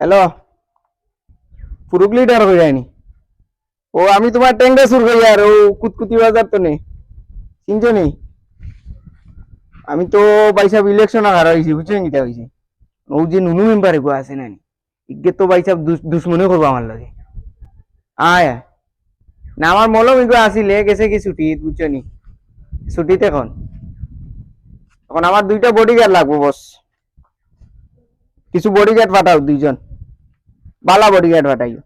Hello, পুরুক leader হয়ে যায়নি। ও আমি তোমার টেঙ্গা সুর করি আর ও কুতকুতি বাজার তো নেই, চিনছো নি? আমি তো বাইসাব ইলেকশন আগার হয়েছি, বুঝছো কিটা হয়েছে? ও যে নুনু মেম্বার এগো আছে না, ইগে তো বাইসাব দুশ্মনী করবো আমার লাগে। আয় না, আমার মলম এগো আসিলে গেছে কি ছুটি, বুঝছো নি? ছুটিতে এখন এখন আমার দুইটা বডিগার্ড লাগবো বস। কিছু বডিগার্ড পাঠাও, দুইজন বালা বডিগার্ড পাঠাইও।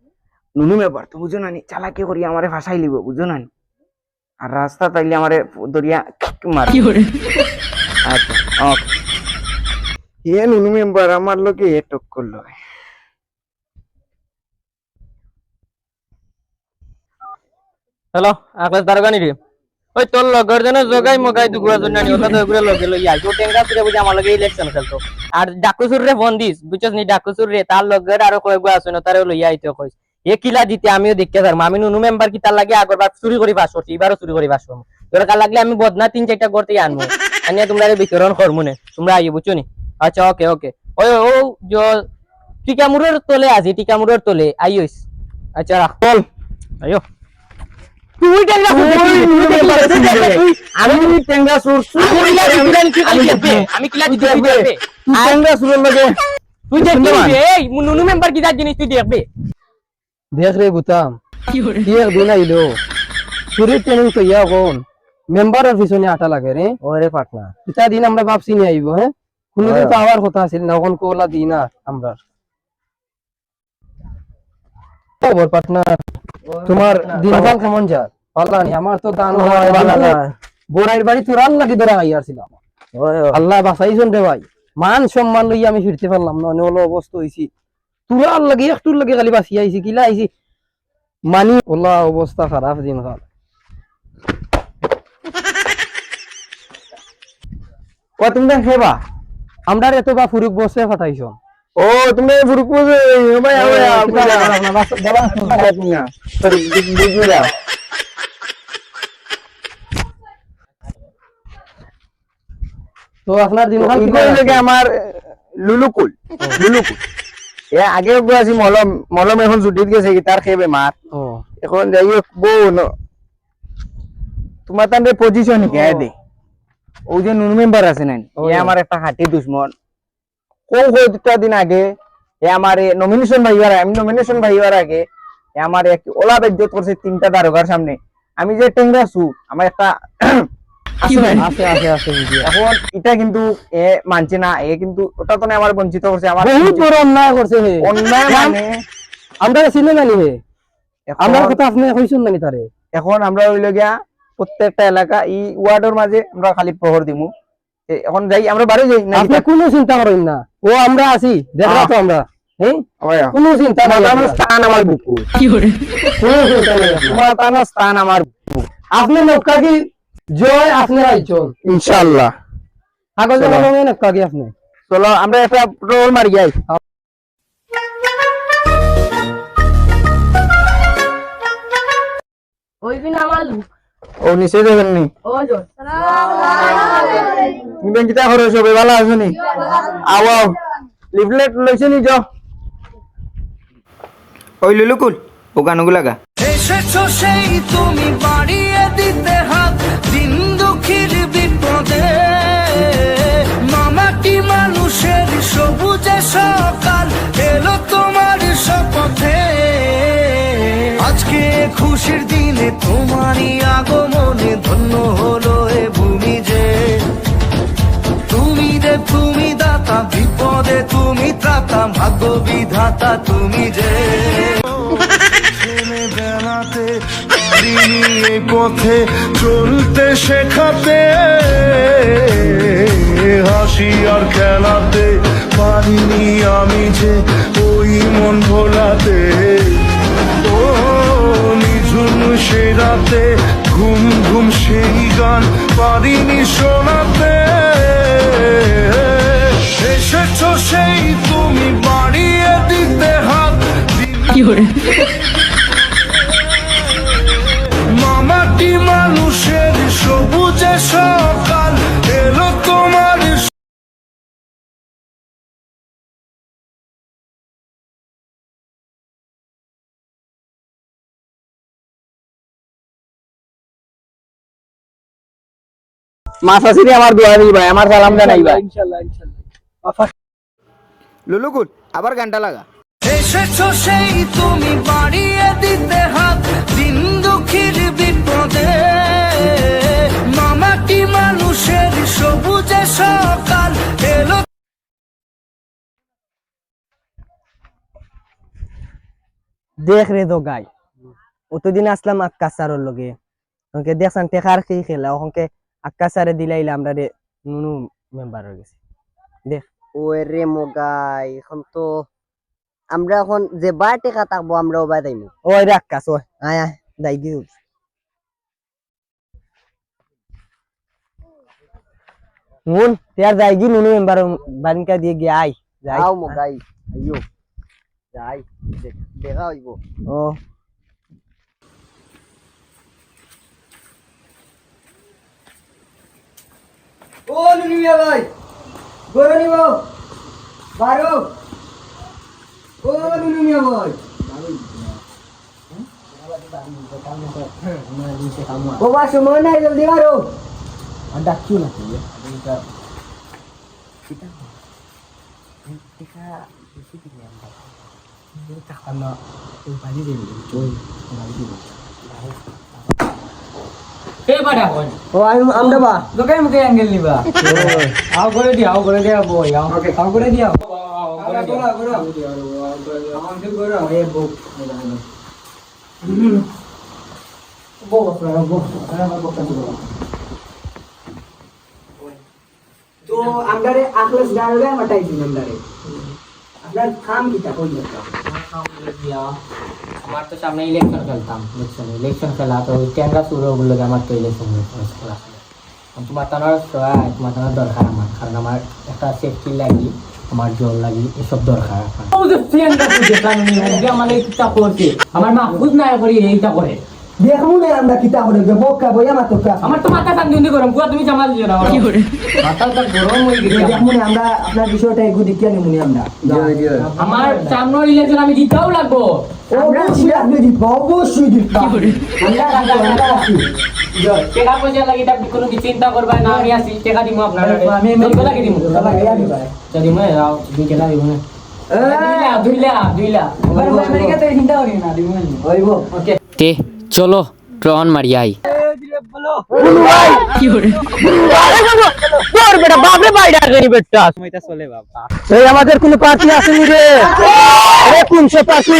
নুনু মেম্বার তো বুঝো না নি, চালাকি করি আমারে ফাঁসাই লিব, বুঝো না নি? আর রাস্তা তাইলে আমারে দরিয়া মার। আচ্ছা ওকে। এ নুনু মেম্বার আমার লোকে টক করলো। হ্যালো, আকাশ দারোগানি রে। ওই তোর লগর যেন জগাই মগাই দুগুড়া জন্য নি ওটা তো ওগুলো লগে লই আই তো টেঙ্গা ফিরে বুঝি আমার লগে ইলেকশন খেলতো। আর ডাকুসুর রে ফোন দিস, বুঝছস নি? ডাকুসুর রে তার লগের আরো কয়েকগো আছে না, তারে লই আইতে কইস। এ কিলা দিতে আমিও দেখতে পার মামি নুনু মেম্বার কি তার লাগে আগরবার চুরি করি পাস করছি, এবারও চুরি করি পাস করব। দরকার লাগলে আমি বদনা 3-4টা করতে আনবো, আনিয়া তোমরা বিতরণ করমু নে, তোমরা আইও, বুঝছো নি? আচ্ছা ওকে ওকে। ওই ও जो টিকামুরের তলে আছে, টিকামুরের তলে আইওস। আচ্ছা রাখ বল। আইও তুই টেঙ্গা আমি টেঙ্গা সুর আমি কিলা দিতে হবে তুই টেঙ্গা সুরের লগে তুই দেখবি এই নুনু মেম্বার কি যা জিনিস তুই দেখবে দেখ রে গুতাম কি একদিন আইলো চুরির ট্রেনিং তো ইয়া কোন মেম্বারের পিছনে আটা লাগে রে। ওরে পাটনা এটা দিন আমরা ভাবছি নিয়ে আইব। হ্যাঁ, কোনদিন তো আবার কথা আছিল না, কোন কোলা দিন না আমরা খবর পার্টনার। তোমার দিনকাল কেমন যায়? ভালো নি? আমার তো দান হয় ভালো না। বোরাইর বাড়ি চুরান লাগি ধরে আইয়াছিলাম। আল্লাহ বাঁচাইছন রে ভাই, মান সম্মান লইয়া আমি ফিরতে পারলাম না, অনেক অবস্থা হইছি। তুরার লাগি একটুর লাগি খালি বাঁচি আইছি, কিলা আইছি মানি ওলা অবস্থা খারাপ দিনকাল। ও তুমি খেবা আমরা এত বা ফুরুক বসে ফাটাইছ। ও তুমি ফুরুক বসে ভাই তো আপনার দিনকাল কি লাগে আমার লুলুকুল লুলুকুল এ আগে আছি মলম মলম এখন জুটিত গেছে কি তার খেয়ে বেমার। এখন যাই বউ তোমার তার পজিশন কে দে ও যে নুন মেম্বার আছে না, এ আমার একটা হাঁটি দুশ্মন। কয়েকটা দিন আগে এ আমার নমিনেশন ভাইবার, আমি নমিনেশন ভাইবার আগে এ আমার এক ওলা বেজ্জত করছে 3টা দারোগার সামনে। আমি যে টেঙ্গা ছু আমার একটা আছে আছে আছে এখন এটা কিন্তু এ মানছে না, এ কিন্তু ওটা তো আমার বঞ্চিত করছে। আমার বহুত বড় অন্যায় করছে হে। অন্যায় মানে আমরা চিনে জানি হে, আমরা কথা আপনি কইছেন নাকি তারে? এখন আমরা হইল গিয়া প্রত্যেকটা এলাকা এই ওয়ার্ডের মাঝে আমরা খালি প্রহর দিমু। এখন যাই আমরা বাড়ি যাই না, আপনি কোনো চিন্তা করেন না, ও আমরা আছি দেখরা তো আমরা। হ্যাঁ, কোনো চিন্তা নাই, আমার স্থান আমার বুকু। কি করে কোনো চিন্তা নাই, তোমার স্থান আমার বুকু। আপনি নৌকা কি জয় আপনি আইছন ইনশাআল্লাহ। কাগজ কলমে নৌকা কি আপনি। চলো আমরা একটা রোল মারি যাই। ওই বিন আমার ও নিচে যাবেন নি? ও জো তুমি কিতা করো? সবাই ভালো আছো নি? আও আও লিফলেট লইছে নি? যাও ওই লুলুকুল ও গানগুলো লাগা। এসেছো সেই তুমি বাড়িয়ে দিতে হাত দিন দুঃখীর বিপদে, মামাটি মানুষের সবুজে সকাল এলো তোমার শপথে। আজকে খুশির দিনে তোমারই আগমনে ধন্য হলো এ ভূমি যে। তুমি রে তুমি দাতা, বিপদে তুমি ত্রাতা, ভাগ্য বিধাতা তুমি যে। বেড়াতে পারিনি এই পথে চলতে শেখাতে, হাসি আর খেলাতে পারিনি আমি যে ওই মন ভোলাতে। ও নিঝুম সে রাতে ঘুম ঘুম সেই গান পারিনি শোনাতে। এসেছো সেই তুমি বাড়িয়ে দিতে হাত কি করে মামাটি মানুষের সবুজে সকাল এলো তোমার মাছ আসিনি আমার দোয়া দিই ভাই, আমার সালাম জানাই ভাই। ইনশাআল্লাহ ইনশাআল্লাহ। লুলুকুল আবার গানটা লাগা। এসেছো সেই তুমি বাড়িয়ে দিতে হাত দিন দুঃখীর বিপদে মামাটি মানুষের সবুজে সকাল এলো। দেখ রে তো গাই অতদিন আসলাম আক্কাস স্যারের লগে ওকে দেখছেন টেকার কি খেলা ওকে আক্কাস স্যারে দিলাইলা আমরা রে নুনু মেম্বার হয়ে গেছে দেখ ওরে মোগাই এখন তো আমরা এখন যে বার টেকা থাকবো আমরাও বাই যাইমু। ওই রে আক্কাস ওই আয় আয় দাই গিয়ে নুন তেয়ার যাই গি নুনু মেম্বার বারিকা দিয়ে গিয়ে আয় যাই যাও মোগাই আইও যাই দেখা হইব। ও ও নুনিয়া ভাই গরু নিব বারো। ও নুনিয়া ভাই ও বা সময় নাই জলদি বারো। আর ডাকিও না তুই ও আমরা বা দোকান মুখে অ্যাঙ্গেল নিবা আও করে দিয়া বই আও আও করে দিয়া তো আমদারে আখলাস গালবে হটাইছি আমদারে আপনার কাম কিটা কই আমার তো সামনে ইলেকশন খেলতাম বুঝছেন ইলেকশন খেলা তো ট্যাঙ্গা শুরু বললো আমার তো ইলেকশন খেলা তোমার টানার দরকার আমার কারণ আমার একটা সেফটি লাগি আমার জল লাগি এসব দরকার আমার মা খুদ না করি এইটা করে দেখমু না আমরা কিটা করে বক্কা বই আমার তো আমার তো মাথা কান দিন গরম পুরো তুমি জামাল দিও না কি করে মাথাটা গরম হয়ে গেছে দেখমু না আমরা আপনার বিষয়টা একটু দেখিয়া নিমুনি আমরা আমার সামনের ইলেকশন আমি জিতাও লাগবো অবশ্যই আপনি জিতবো অবশ্যই জিতবো আমরা আছি টাকা পয়সা লাগি তা কোনো কি চিন্তা করবা না আমি আসি টাকা দিমু আপনারা আমি লাগি দিমু লাগাইয়া দিবা যদি মই রাও দুই টাকা দিব না দুই লাখ আমেরিকাতে চিন্তা করি না দিমু হইব ওকে তে চলো ট্রন মারি আই এই আমাদের কোনো পার্টি আসেনি রে, আরে কোনসে পার্টি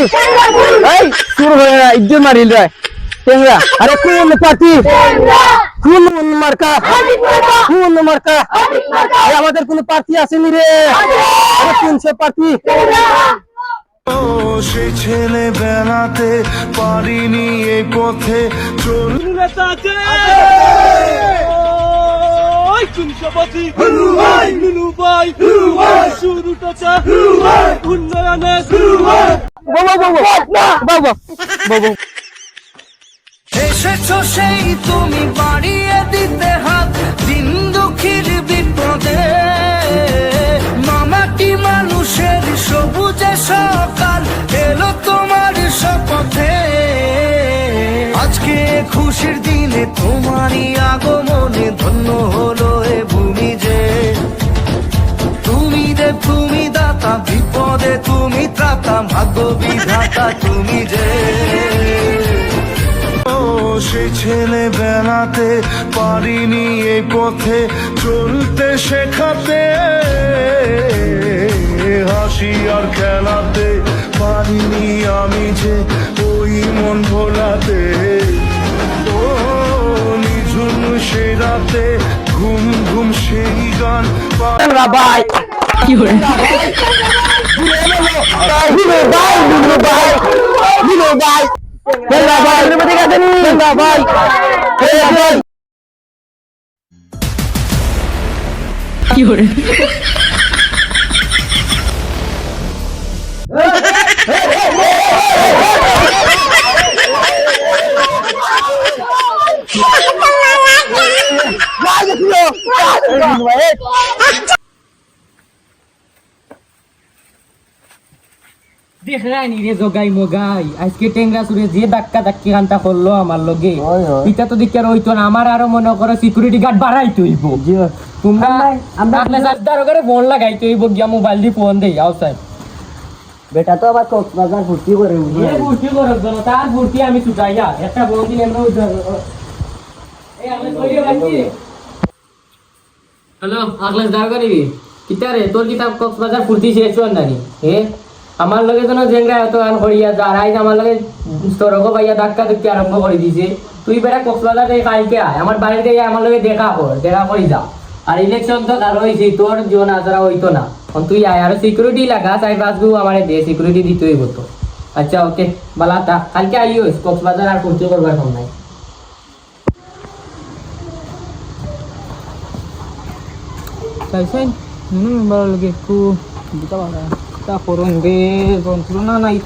এই শুরু হয়ে ইজ্জত মারিল রে টেংরা, আরে কোন পার্টি কোন মার্কা কোন মার্কা এই আমাদের কোনো পার্টি আসেনি রে, আরে কোনসে পার্টি সে ছেলে বেড়াতে পারিনি এই পথে চল এসেছো সেই তুমি বাড়িয়ে দিতে হাত দিন দুঃখীর বিপদে মামাটি মানুষের সবুজে সকাল এলো তোমার শপথে আজকে খুশির দিনে তোমারই আগমনে ধন্য হলো এ ভূমি যে তুমি দাতা বিপদে তুমি ত্রাতা ভাগ্য বিধাতা তুমি যে সে ছেলে বেড়াতে পারিনি এই পথে চলতে শেখাতে হাসি আর খেলাতে পারিনি আমি যে ওই মন ভোলাতে ও নিঝুম সে রাতে ঘুম ঘুম সেই গান ভাই কি হরে ভাই কি হরে দেখ রানি রে জগাই মগাই আজকে টেঙ্গা সুরে যে ধাক্কা ধাক্কি কান্তা করলো আমার লগে এটা তো দেখি আর হইতো না আমার আরো মনে করো সিকিউরিটি গার্ড বাড়াইতে হইব তোমরা আমরা সাজদার করে ফোন লাগাইতে হইব গিয়া মোবাইল দিয়ে ফোন দেই আউটসাইড বেটা তো আবার কক্সবাজার ভর্তি করে এ ভর্তি করো জন তার ভর্তি আমি ছুটাইয়া একটা ফোন দিলে আমরা ওই এই আমরা কইরে রাখছি হ্যালো আগলাস দাও নিবি কিতারে তোর কিতাব কক্সবাজার ফুর্তি শেষ হন নানি হে আমার লগে যেন জেংরা এত আন করিয়া যা রাইজ আমার লগে স্তরক ভাইয়া ধাক্কা ধুক্কি আরম্ভ করে দিছে তুই বেটা কক্সবাজার থেকে কালকে আয় আমার বাড়িতে গিয়ে আমার লগে দেখা করি যা আর ইলেকশন তো কারো হয়েছে তোর জীবন আজরা হইতো না এখন তুই আয় আর সিকিউরিটি লাগা চাই পাঁচগু আমার দে সিকিউরিটি দিতে হইব তো আচ্ছা ওকে বালা তা কালকে আইও কক্সবাজার আর ফুর্তি করবার কম নাই Kaisan, memang lagi ku buta mana? Kita porong be, kontrona naik.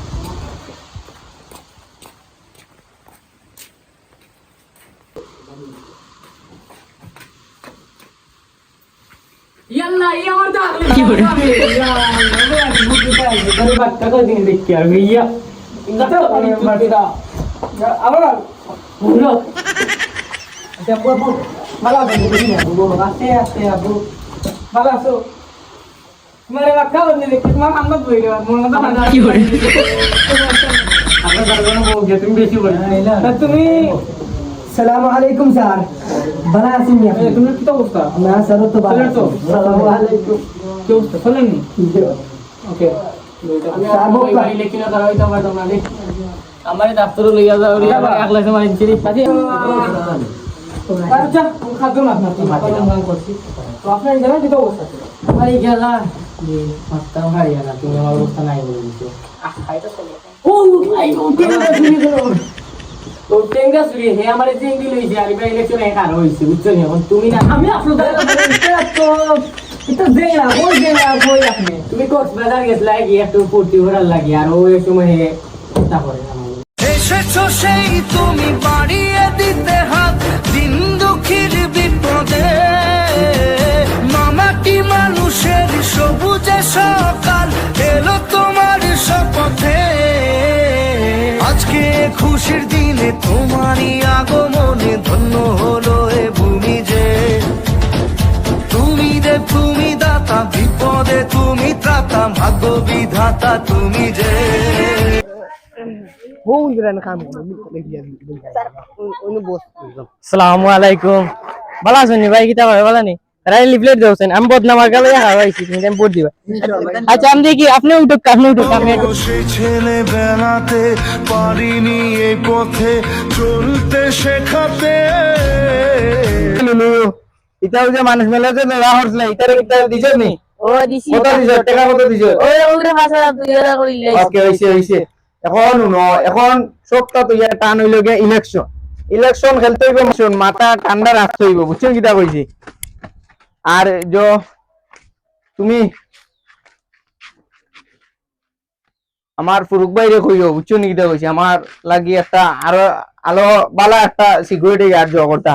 Yalla, iya orang dah. Ya, nanti aku buka aja. Kalau baca kau tinggal dikir, iya. Enggak tahu kali itu tidak. Ya, apa? Buruk. Siapa bu? Malah begini, bu. Kasih ya, bu. Malah so. Kemarin waktu ni lekit mah anda boleh lewat, mau nggak ada. Apa barusan mau jatuh besi boleh. Tapi Assalamualaikum sir. Bala asim ya. তুমি কি অবস্থা? Na sir to bala. তো? Assalamualaikum. কি অবস্থা? চলেন নি? ওকে। বাড়ি লেখি না করা হইতো পারতাম না রে। আমারে দপ্তরে লইয়া যাও রে আবার এক লাখ মারি দিছি পাজি। আচ্ছা, খাদ্য না আপনি মাথা করছি। তো আপনার জানা কি অবস্থা ছিল? আমার এই গেলা যে মাথা হারিয়া না তুমি আমার অবস্থা নাই বলে দিছো। খাইতা চলে। ও ভাই ও টেঙ্গা শুনি করো। তো টেঙ্গা শুনি হে আমারে জিঙ্গি লইছে আর ভাই ইলেকশনে কার হইছে বুঝছো নি এখন তুমি না আমি আপনাদের তো এটা জেলা কই আপনি তুমি কক্সবাজার গেছলা গিয়ে একটু ফুর্তি করার লাগি আর ওই সময় চিন্তা করে এসেছো সেই তুমি বাড়িয়ে দিতে হাত দিন দুঃখীর বিপদে মামাটি মানুষের সবুজে সকাল এলো তোমার শপথে আজকে খুশির দিনে তোমারই আগমনে ধন্য হলো এ ভূমি যে তুমি দাতা বিপদে তুমি ত্রাতা ভাগ্য বিধাতা তুমি যে আসসালামু আলাইকুম ভালো আছেন ভাই কিতা ভালো নি রাই লিফলেট দেওছেন আমি বদনামার গেলে হারাইছি তুমি আমি ভোট দিবা আচ্ছা আমি দেখি আপনি উঠুক আমি সেই ছেলে বেড়াতে পারিনি এই পথে চলতে শেখাতে ইতাও যে মানুষ মেলা যে না হরছলা ইতারে কিতা দিছ নি ও দিছি কত দিছ টাকা কত দিছ ওই ওরে 5000 টাকা করিলে ওকে হইছে এখন সপ্তাহ তো ইয়া টান হইল গে ইলেকশন খেলতে হইব শুন মাথা ঠান্ডা রাখতে হইব বুঝছেন কিটা কইছি আর তুমি আমার ফুরুক ভাইরে কইও বুঝছো নি কিটা কইছি আমার লাগি একটা আলো বালা একটা সিকিউরিটি গার্ড জব করতা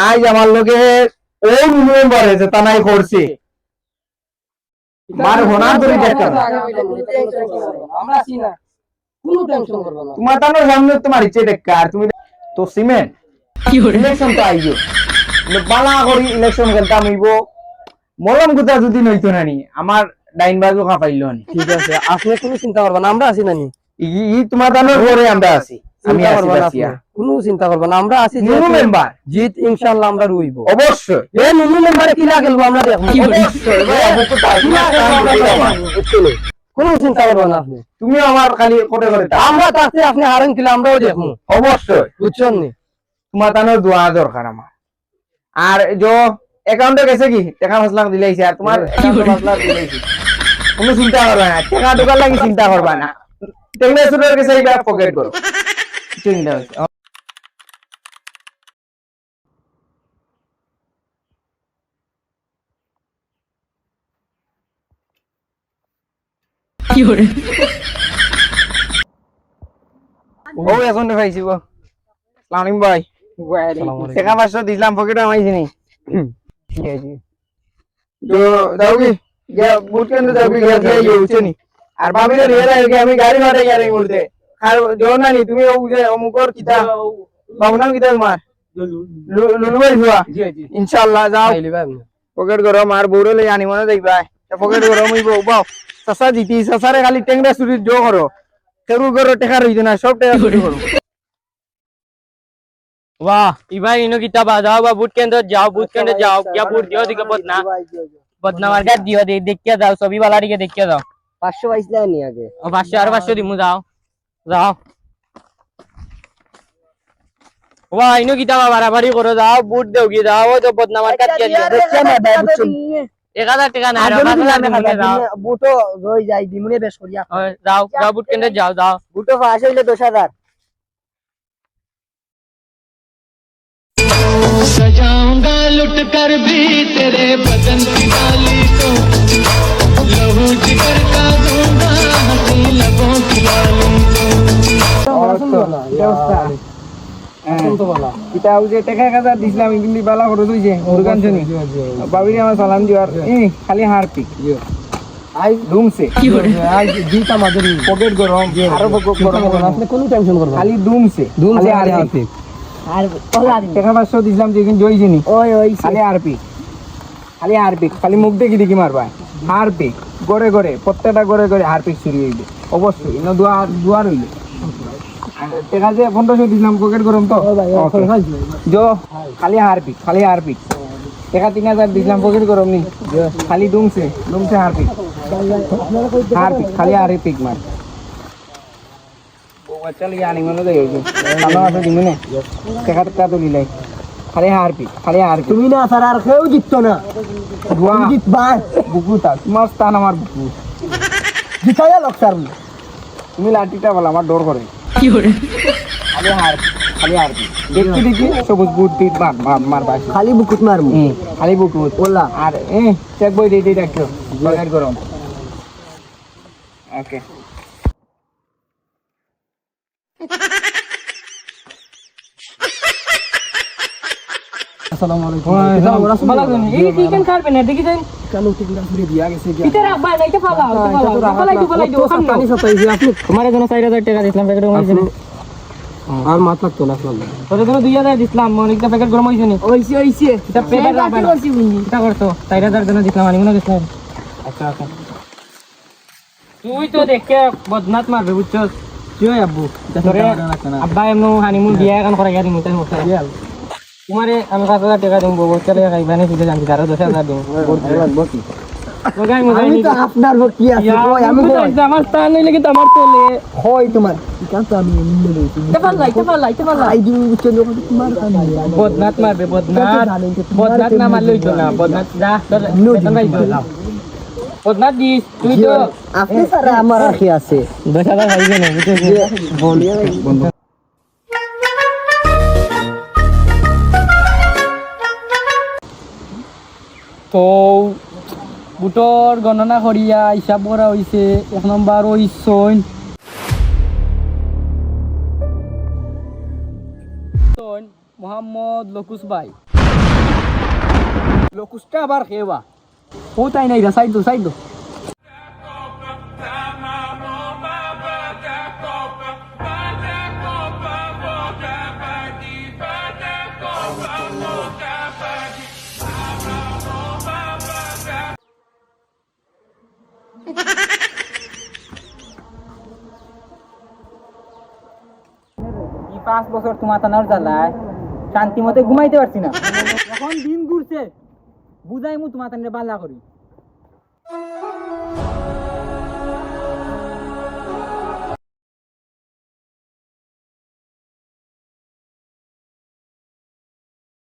আজ আমার লগে ও মেম্বার হয়েছে তা নাই করছে মার হোনার ধরে দেখতে আমরা আছি না কোনো টেনশন করবে না তোমার তানোর সামনে তোমার ইচ্ছে দেখা আর তুমি তো সিমেন্ট ইলেকশন তো আইজো বালা করি ইলেকশন খেলতাম হইব মলম গুতা যদি নইতো নানি আমার ডাইন বাজু খাপাইলো নি ঠিক আছে আপনি কোনো চিন্তা করবেন না আমরা আছি না নি ই তোমার তানোর পরে আমরা আছি আমি চিন্তা আছি করবেন না বাসিয়া আপনি। কোনো চিন্তা করবেন না আমরা আছি নিউ মেম্বার জিত ইনশাআল্লাহ আমরা রইব অবশ্যই এ নুনু মেম্বারে কি লাগেল আমরা দেখব অবশ্যই ভাই, আপনি তো তাই না। কোনো চিন্তা করবেন না আপনি তুমি আমার খালি কোটে করে দাও। আমরা তাতে আপনি হারেন কিলে আমরাও দেখব অবশ্যই বুঝছেন নি তোমার তানোর দোয়া দরকার আমার আর অ্যাকাউন্টে গেছে কি টাকা 5 লাখ দিলাইছে আর তোমার অ্যাকাউন্টে 5 লাখ দিলাইছে কোনো চিন্তা করবে না টাকা ঢোকার লাগি চিন্তা করবে না টেকনে সুরের কাছে এইটা পকেট করো চিন্তা হচ্ছে ও এখন পাইছি গো সালাম ভাই টাকা 500 দিলাম পকেটে আমাইছি নি তো দাও কি বুট কেন দাও কি গিয়ে উঠছে নি আর ভাবিলে রিয়েল আগে আমি গাড়ি ভাড়া গেলে বলতে আর জোর না নি তুমি ও যে অমুকর কিতা বাবু নাম কিতা তোমার লুলু ভাই ভুয়া ইনশাআল্লাহ যাও পকেট গরম আর বউরে লই আনি মনে দেখবা পকেট গরম হইব বাও চাচা জিতি চাচারে খালি টেংরা চুরি জো করো কেরু করো টেকা রইছে না সব টেকা চুরি করো वाह इबाई इनो किताब आ जाओ बा बूट केंद्र जाओ बूट केंद्र जाओ क्या बूट दियो दिखे बदना मार्केट दियो दे देख के जाओ सभी वाला के देख के जाओ 500 পাইছিলা নি আগে और 500 और 500 दिमु जाओ जाओ वाह इनो किताब बराबरी करो जाओ बूट दोगी जाओ तो बदना मार्केट के लिए দেখছেন না ভাই বুঝছেন 1000 টাকা ना रे 5000 दिमु जाओ বুটো রই যাই দিমুনে বেশ করিয়া और जाओ जाओ बूट केंद्र जाओ जाओ বুটো পাস হইলে 10000 सजाऊंगा लुट कर भी तेरे बदन की डाली को लहू जिगर का दूंगा हंसी लबों की लाली কিতা ও যে টাকা কাজা দিছিলাম কিন্তু বালা খরচ হইছে মুরগান শুনি বাবিরে আমার সালাম দিও আর খালি হার পিক আই রুম সে আই দিতা মাদরি পকেট গরম আরো গরম আপনি কোনো টেনশন করবেন খালি দুম সে খালি আর পিক আর পলা দিন টাকা 500 দিছিলাম যে কিন্তু জইছে নি ওই ওই খালি আর পিক খালি মুখ দেখি দেখি মারবা হার পিক গড়ে গড়ে প্রত্যেকটা গড়ে গড়ে হার পিক চুরি হইবে অবশ্যই ইনো দুয়ার হইবে টাকা যে 1500 দিছিলাম পকেট গরম তো জো খালি হার পিক টাকা 3000 দিছিলাম পকেট গরম নি খালি দুমছে হার পিক খালি আর পিক মার ও চল গিয়ে আনি মনে দেই ভালো আছে দিমনে টাকা টাকা তো লিলাই খালি হার পিক তুমি না স্যার আর কেউ জিততো না দুয়া জিতবা বুকু তা তোমার স্থান আমার বুকু জিতায়া লোক স্যার তুমি লাঠিটা বল আমার ডর করে খালি হার পিক দেখি সবুজ বুট দিত মার বাস খালি বুকুত মারমু খালি বুকুত ওলা আর চেক বই দিয়ে রাখছো পকেট গরম ওকে আসসালামু আলাইকুম ভালো আছেন এই কি কেন খাবেন না দেখি যান কেন টিকরা ফিরে দিয়া গেছে কি কিতে রাখবা নাইতে ফালাও ফালাই পানি সাতাইছি আপনি তোমার জন্য 4000 টাকা দিলাম প্যাকেট গরম হইছে আর মাত লাগতো না আসলে তোর জন্য 2000 দিলাম অনেকটা প্যাকেট গরম হইছে নি ওইছে এটা প্যাকেট রাখবা করছি বুঝি এটা করতো 4000 জন্য দিলাম আনি মনে গেছে আচ্ছা তুই তো দেখে বদনাত মারবে বুঝছস কি হয় আব্বু তোরে আব্বা এমন হানিমুন বিয়া এখন করে গিয়ে দিমু তাই মত তোমারে আমি 5000 টাকা দিমু বউ চলে গাইবা নি তুই জানবি আরো 10000 দিমু তো গাই মজা আমি তো আপনার কি আছে কই আমি আমার স্থান হইলে কিন্তু আমার চলে কই তোমার কেন তো আমি নিলে লইছি তেপালাই আই দিন বুঝছেন যখন তোমার কানে বদনাত মারবে বদনাত না মারলে হইতো না বদনাত যা তোর বেতন পাইতো বদনাত দিস তুই তো আপনি স্যার আমার রাখি আছে 10000 হইবে না বুঝছিস তো বুটর গণনা করিয়া হিসাব করা হইছে 1 নম্বর ওই সৈন মোহাম্মদ লকুস ভাই লকুসটা আবার খেবা ও তাই নাই রা সাইড দো এই 5 বছর তোমার তানার জ্বালায় শান্তি মতে ঘুমাইতে পারছি না এখন দিন ঘুরছে বুঝাই মু তোমার তানে বালা করি